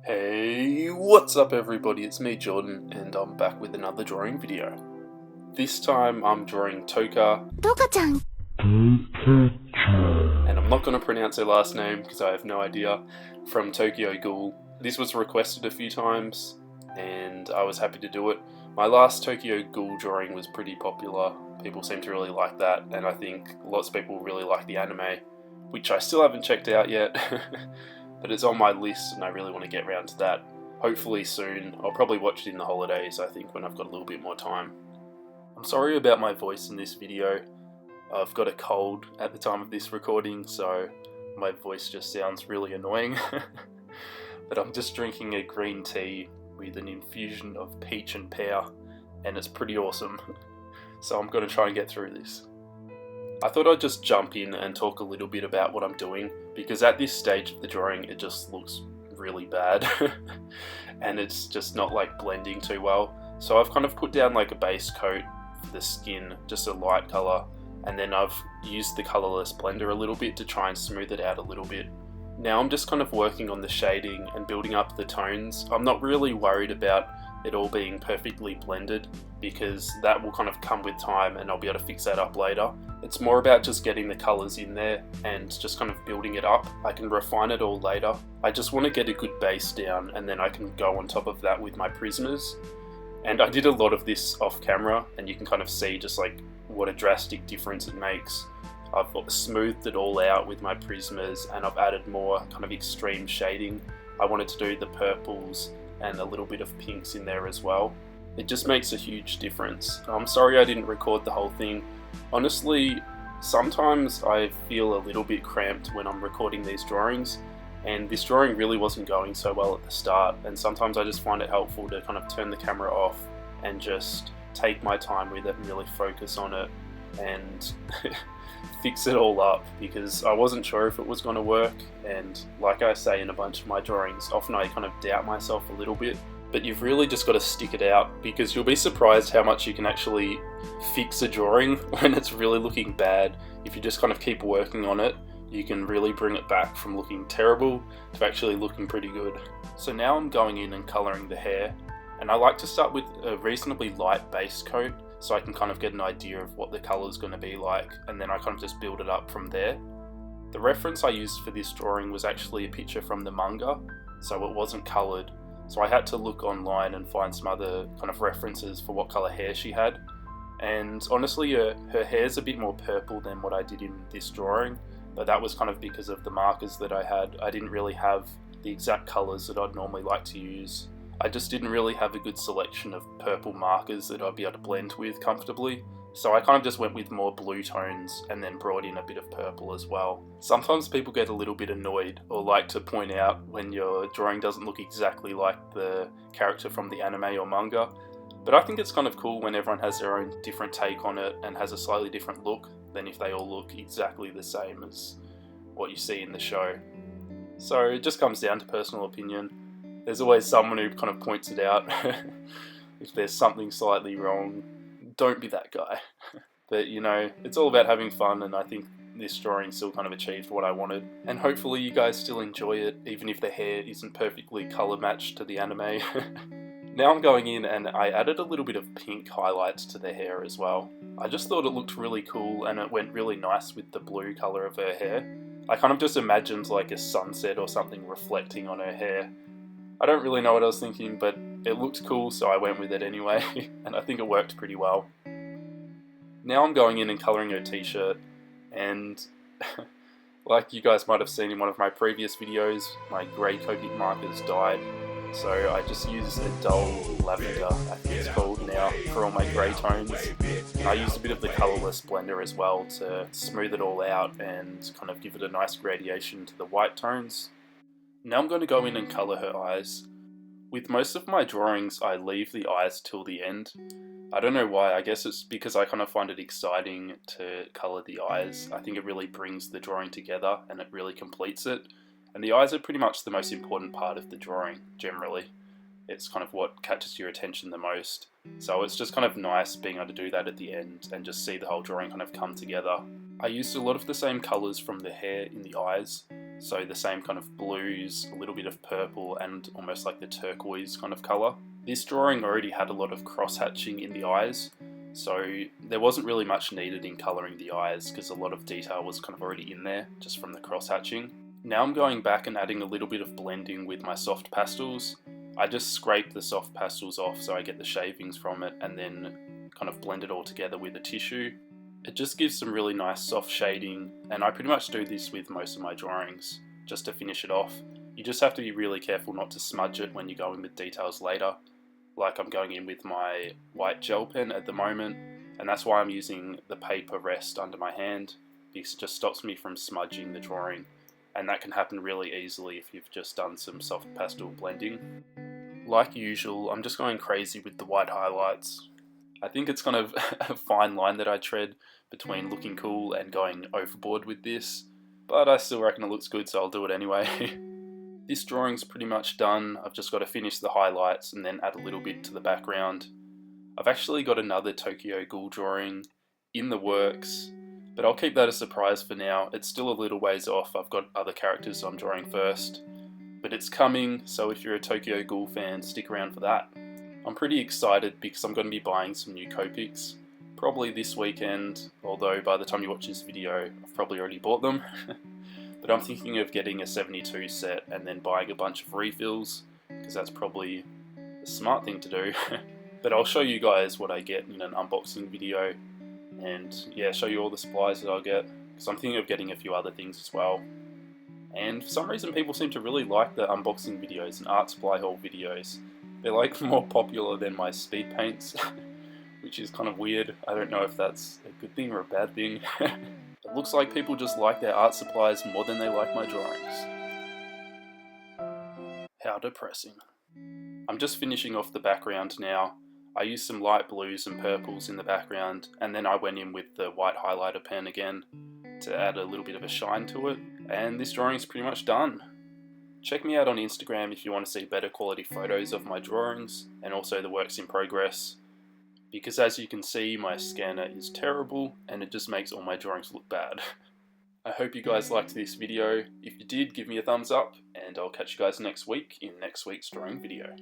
Hey, what's up everybody, it's me Jordan and I'm back with another drawing video. This time I'm drawing Touka, and I'm not going to pronounce her last name because I have no idea, from Tokyo Ghoul. This was requested a few times and I was happy to do it. My last Tokyo Ghoul drawing was pretty popular, people seem to really like that, and I think lots of people really like the anime, which I still haven't checked out yet. But it's on my list and I really want to get around to that. Hopefully soon. I'll probably watch it in the holidays, I think, when I've got a little bit more time. I'm sorry about my voice in this video. I've got a cold at the time of this recording, so my voice just sounds really annoying. But I'm just drinking a green tea with an infusion of peach and pear, and it's pretty awesome. So I'm going to try and get through this. I thought I'd just jump in and talk a little bit about what I'm doing, because at this stage of the drawing it just looks really bad and it's just not like blending too well. So I've kind of put down like a base coat for the skin, just a light colour, and then I've used the colourless blender a little bit to try and smooth it out a little bit. Now I'm just kind of working on the shading and building up the tones. I'm not really worried about it all being perfectly blended, because that will kind of come with time and I'll be able to fix that up later. It's more about just getting the colours in there and just kind of building it up. I can refine it all later. I just want to get a good base down and then I can go on top of that with my Prismas. And I did a lot of this off camera and you can kind of see just like what a drastic difference it makes. I've smoothed it all out with my Prismas and I've added more kind of extreme shading. I wanted to do the purples and a little bit of pinks in there as well. It just makes a huge difference. I'm sorry I didn't record the whole thing. Honestly, sometimes I feel a little bit cramped when I'm recording these drawings, and this drawing really wasn't going so well at the start, and sometimes I just find it helpful to kind of turn the camera off and just take my time with it and really focus on it and fix it all up, because I wasn't sure if it was going to work, and like I say in a bunch of my drawings, often I kind of doubt myself a little bit. But you've really just got to stick it out, because you'll be surprised how much you can actually fix a drawing when it's really looking bad. If you just kind of keep working on it, you can really bring it back from looking terrible to actually looking pretty good. So now I'm going in and colouring the hair, and I like to start with a reasonably light base coat so I can kind of get an idea of what the colour is going to be like, and then I kind of just build it up from there. The reference I used for this drawing was actually a picture from the manga, so it wasn't coloured. So I had to look online and find some other kind of references for what colour hair she had. And honestly, her hair's a bit more purple than what I did in this drawing, but that was kind of because of the markers that I had. I didn't really have the exact colours that I'd normally like to use. I just didn't really have a good selection of purple markers that I'd be able to blend with comfortably. So I kind of just went with more blue tones and then brought in a bit of purple as well. Sometimes people get a little bit annoyed or like to point out when your drawing doesn't look exactly like the character from the anime or manga, but I think it's kind of cool when everyone has their own different take on it and has a slightly different look than if they all look exactly the same as what you see in the show. So it just comes down to personal opinion. There's always someone who kind of points it out. If there's something slightly wrong, don't be that guy. But you know, it's all about having fun, and I think this drawing still kind of achieved what I wanted. And hopefully you guys still enjoy it, even if the hair isn't perfectly colour matched to the anime. Now I'm going in and I added a little bit of pink highlights to the hair as well. I just thought it looked really cool and it went really nice with the blue colour of her hair. I kind of just imagined like a sunset or something reflecting on her hair. I don't really know what I was thinking, but it looked cool, so I went with it anyway, and I think it worked pretty well. Now I'm going in and colouring her t-shirt, and like you guys might have seen in one of my previous videos, my grey Copic markers died, so I just used a dull lavender, I think it's called now, for all my grey tones. And I used a bit of the colourless blender as well to smooth it all out and kind of give it a nice gradation to the white tones. Now I'm going to go in and colour her eyes. With most of my drawings I leave the eyes till the end. I don't know why, I guess it's because I kind of find it exciting to colour the eyes. I think it really brings the drawing together and it really completes it. And the eyes are pretty much the most important part of the drawing, generally. it's kind of what catches your attention the most. So it's just kind of nice being able to do that at the end and just see the whole drawing kind of come together. I used a lot of the same colours from the hair in the eyes, so the same kind of blues, a little bit of purple, and almost like the turquoise kind of colour. This drawing already had a lot of cross-hatching in the eyes, so there wasn't really much needed in colouring the eyes because a lot of detail was kind of already in there just from the cross-hatching. Now I'm going back and adding a little bit of blending with my soft pastels. I just scrape the soft pastels off so I get the shavings from it and then kind of blend it all together with a tissue. It just gives some really nice soft shading, and I pretty much do this with most of my drawings just to finish it off. You just have to be really careful not to smudge it when you go in with details later. Like I'm going in with my white gel pen at the moment, and that's why I'm using the paper rest under my hand, because it just stops me from smudging the drawing, and that can happen really easily if you've just done some soft pastel blending. Like usual, I'm just going crazy with the white highlights. I think it's kind of a fine line that I tread between looking cool and going overboard with this, but I still reckon it looks good, so I'll do it anyway. This drawing's pretty much done. I've just got to finish the highlights and then add a little bit to the background. I've actually got another Tokyo Ghoul drawing in the works, but I'll keep that a surprise for now. It's still a little ways off. I've got other characters I'm drawing first, but it's coming, so if you're a Tokyo Ghoul fan, stick around for that. I'm pretty excited because I'm going to be buying some new Copics, probably this weekend, although by the time you watch this video, I've probably already bought them. But I'm thinking of getting a 72 set and then buying a bunch of refills, because that's probably the smart thing to do. But I'll show you guys what I get in an unboxing video, and yeah, show you all the supplies that I'll get, because I'm thinking of getting a few other things as well. And for some reason people seem to really like the unboxing videos and art supply haul videos. They're like more popular than my speed paints, which is kind of weird. I don't know if that's a good thing or a bad thing. It looks like people just like their art supplies more than they like my drawings. How depressing. I'm just finishing off the background now. I used some light blues and purples in the background, and then I went in with the white highlighter pen again to add a little bit of a shine to it, and this drawing is pretty much done. Check me out on Instagram if you want to see better quality photos of my drawings and also the works in progress, because as you can see my scanner is terrible and it just makes all my drawings look bad. I hope you guys liked this video. If you did, give me a thumbs up, and I'll catch you guys next week in next week's drawing video.